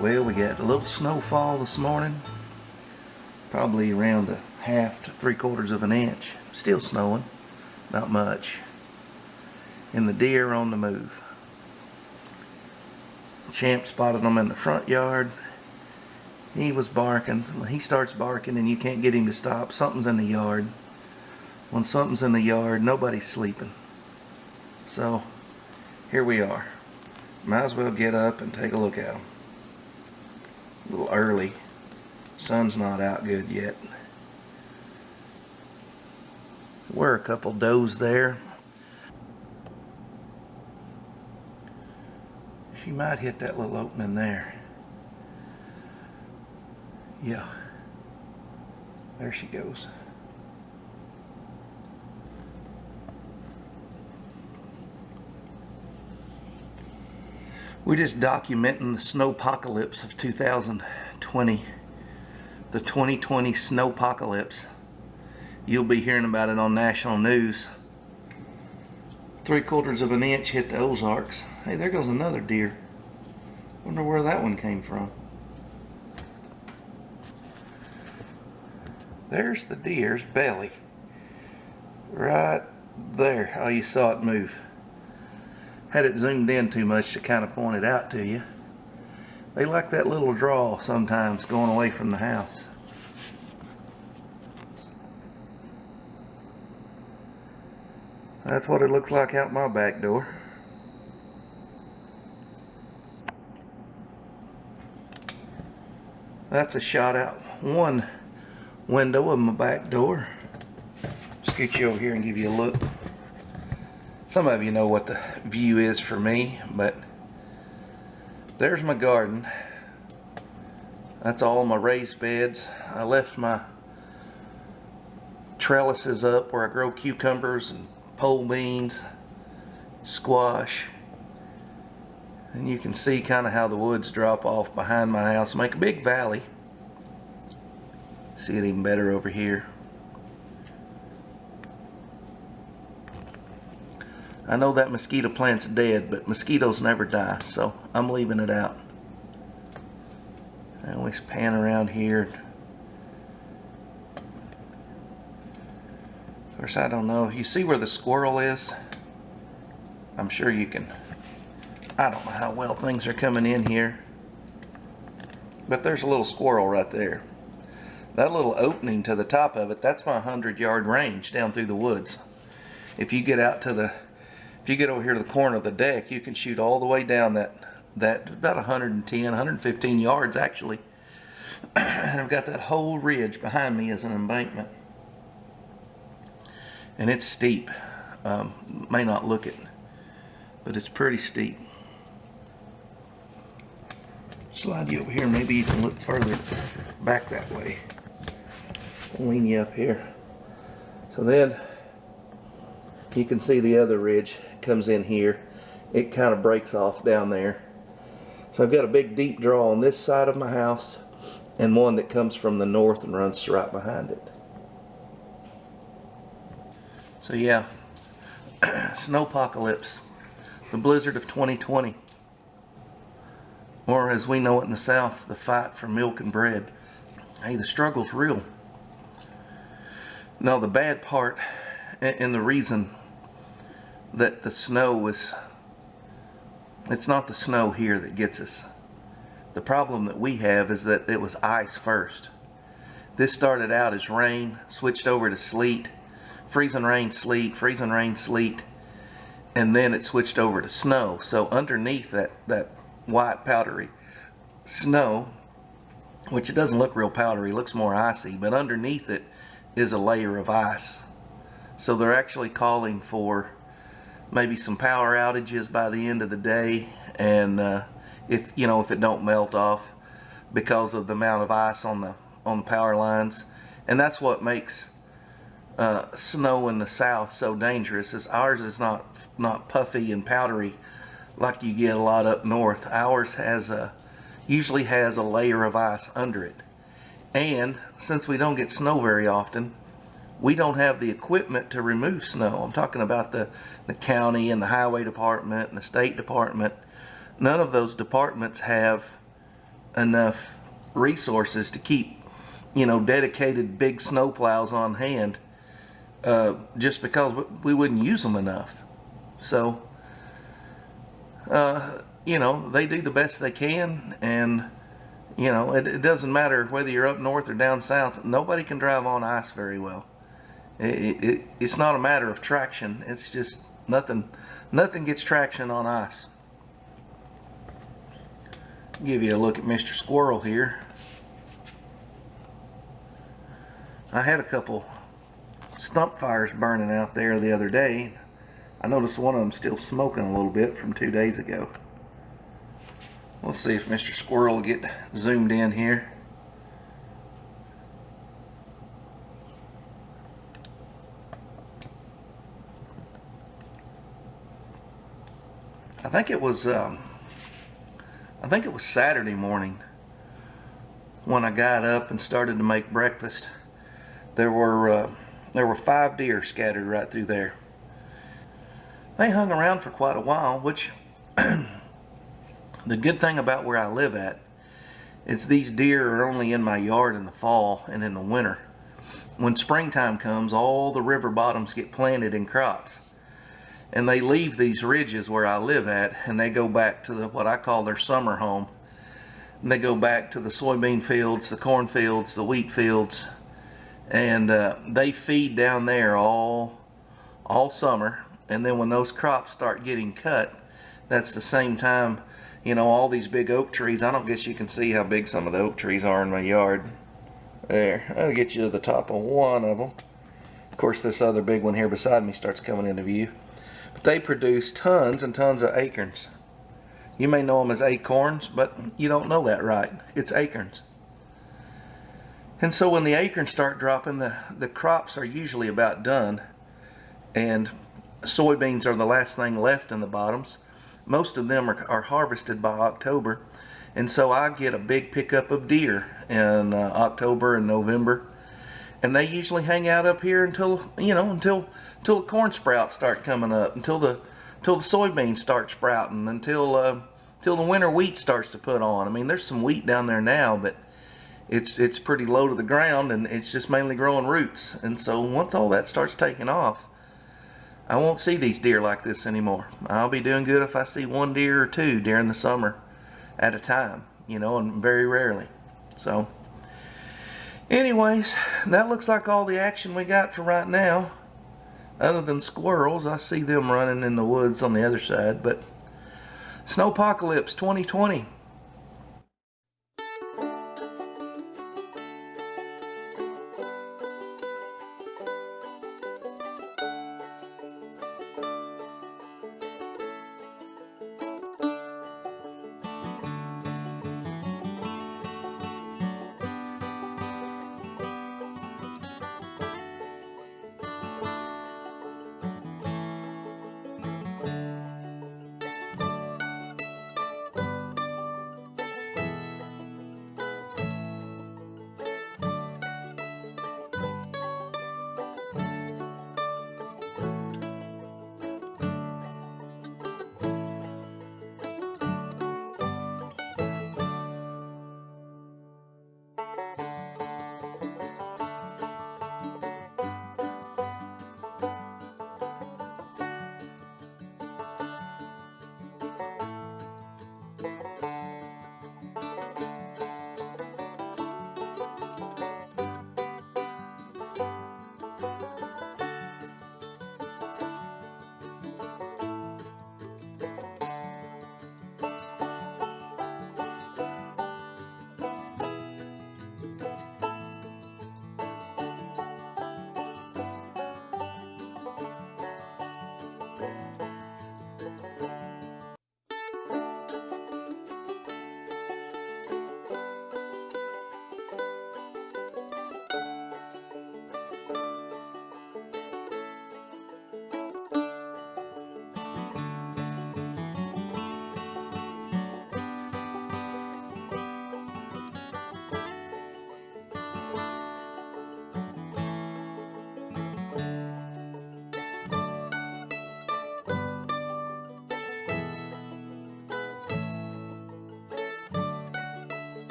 Well, we got a little snowfall this morning, probably around 1/2 to 3/4 of an inch. Still snowing, not much. And the deer on the move. Champ spotted them in the front yard. He was barking. When he starts barking and you can't get him to stop, something's in the yard. When something's in the yard, nobody's sleeping. So here we are. Might as well get up and take a look at them. A little early. Sun's not out good yet. Were a couple does there. She might hit that little opening there. Yeah. There she goes. We're just documenting the snowpocalypse of 2020. The 2020 snowpocalypse. You'll be hearing about it on national news. 3/4 of an inch hit the Ozarks. Hey, there goes another deer. Wonder where that one came from. There's the deer's belly. Right there. Oh, you saw it move. Had it zoomed in too much to kind of point it out to you. They like that little draw sometimes going away from the house. That's what it looks like out my back door. That's a shot out one window of my back door. Scoot you over here and give you a look. Some of you know what the view is for me, but there's my garden. That's all my raised beds. I left my trellises up where I grow cucumbers and pole beans, squash. And you can see kind of how the woods drop off behind my house, make a big valley. See it even better over here. I know that mosquito plant's dead, but mosquitoes never die, so I'm leaving it out. And we pan around here. Of course, I don't know. You see where the squirrel is? I'm sure you can. I don't know how well things are coming in here, but there's a little squirrel right there. That little opening to the top of it, that's my 100-yard range down through the woods. If you get out to the If you get over here to the corner of the deck, you can shoot all the way down that about 110, 115 yards actually. And I've got that whole ridge behind me as an embankment. And it's steep. May not look it, but it's pretty steep. Slide you over here, maybe you can look further back that way. Lean you up here. So then you can see the other ridge comes in here. It kind of breaks off down there. So I've got a big deep draw on this side of my house and one that comes from the north and runs right behind it. So yeah, snowpocalypse, the blizzard of 2020, or as we know it in the South, the fight for milk and bread. Hey, the struggle's real. Now the bad part and the reason that the snow was It's not the snow here that gets us. The problem that we have is that it was ice first. This started out as rain, switched over to sleet, freezing rain, sleet, freezing rain, sleet, and then it switched over to snow. So underneath that white powdery snow, which it doesn't look real powdery, it looks more icy, but underneath it is a layer of ice. So they're actually calling for maybe some power outages by the end of the day, and if it don't melt off because of the amount of ice on the power lines. And that's what makes snow in the south so dangerous, is ours is not puffy and powdery like you get a lot up north. Ours usually has a layer of ice under it. And since we don't get snow very often, we don't have the equipment to remove snow. I'm talking about the county and the highway department and the state department. None of those departments have enough resources to keep, dedicated big snow plows on hand, just because we wouldn't use them enough. So, they do the best they can, and it doesn't matter whether you're up north or down south. Nobody can drive on ice very well. It's not a matter of traction. It's just nothing gets traction on ice. Give you a look at Mr. Squirrel here. I had a couple stump fires burning out there the other day. I noticed one of them still smoking a little bit from 2 days ago. Let's see if Mr. Squirrel will get zoomed in here. I think it was Saturday morning when I got up and started to make breakfast. There were 5 deer scattered right through there. They hung around for quite a while, which the good thing about where I live at is these deer are only in my yard in the fall and in the winter. When springtime comes, all the river bottoms get planted in crops. And they leave these ridges where I live at, and they go back to what I call their summer home. And they go back to the soybean fields, the corn fields, the wheat fields, and they feed down there all summer. And then when those crops start getting cut, that's the same time, all these big oak trees. I don't guess you can see how big some of the oak trees are in my yard. There, I'll get you to the top of one of them. Of course, this other big one here beside me starts coming into view. But they produce tons and tons of acorns. You may know them as acorns, but you don't know that right. It's acorns. And so when the acorns start dropping, the crops are usually about done. And soybeans are the last thing left in the bottoms. Most of them are harvested by October. And so I get a big pickup of deer in October and November. And they usually hang out up here until the corn sprouts start coming up, until the soybeans start sprouting, until the winter wheat starts to put on. I mean, there's some wheat down there now, but it's pretty low to the ground, and it's just mainly growing roots. And so once all that starts taking off, I won't see these deer like this anymore. I'll be doing good if I see 1 deer or 2 during the summer at a time, and very rarely. So anyways, that looks like all the action we got for right now. Other than squirrels, I see them running in the woods on the other side. But Snowpocalypse 2020.